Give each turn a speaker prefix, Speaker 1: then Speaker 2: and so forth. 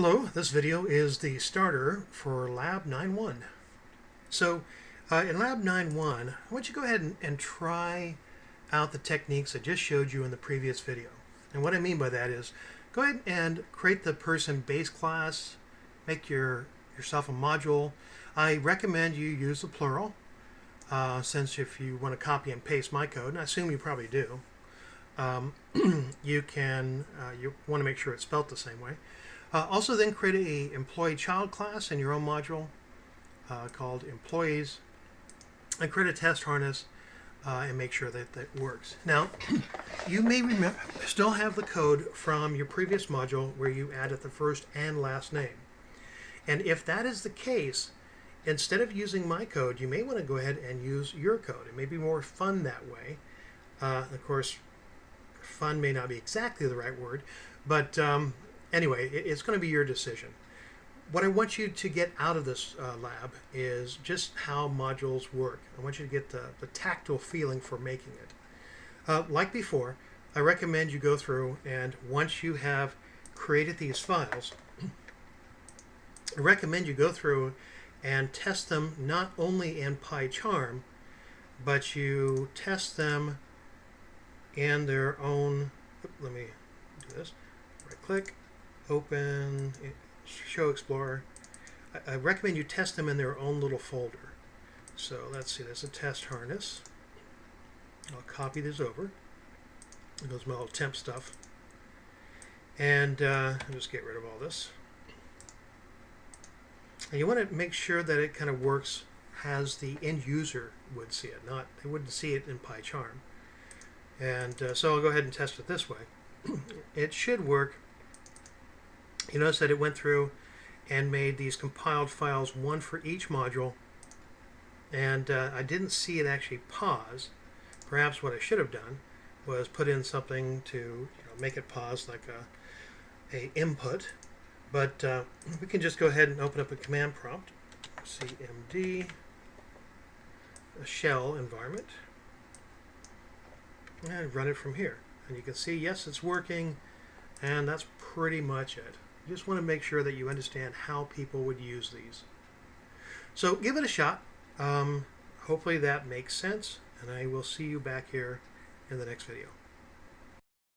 Speaker 1: Hello, this video is the starter for Lab 9.1. So in Lab 9.1, I want you to go ahead and try out the techniques I just showed you in the previous video. And what I mean by that is go ahead and create the person base class, make yourself a module. I recommend you use the plural since if you want to copy and paste my code, and I assume you probably do, you want to make sure it's spelt the same way. Also then create a employee child class in your own module called employees, and create a test harness and make sure that that works. Now you may still have the code from your previous module where you added the first and last name, and if that is the case, instead of using my code, you may want to go ahead and use your code. It may be more fun that way. Of course, fun may not be exactly the right word, but anyway, it's going to be your decision. What I want you to get out of this lab is just how modules work. I want you to get the tactile feeling for making it. Like before, I recommend you go through, and once you have created these files, I recommend you go through and test them not only in PyCharm, but you test them in their own. Let me do this. Right click, open, show Explorer. I recommend you test them in their own little folder. So let's see, that's a test harness. I'll copy this over. It goes my little temp stuff. And I'll just get rid of all this. And you want to make sure that it kind of works as the end user would see it. They wouldn't see it in PyCharm. And so I'll go ahead and test it this way. It should work. You notice that it went through and made these compiled files, one for each module, and I didn't see it actually pause. Perhaps what I should have done was put in something to make it pause, like a input, but we can just go ahead and open up a command prompt, cmd, a shell environment, and run it from here. And you can see, yes, it's working, and that's pretty much it. You just want to make sure that you understand how people would use these. So give it a shot. Hopefully that makes sense, and I will see you back here in the next video.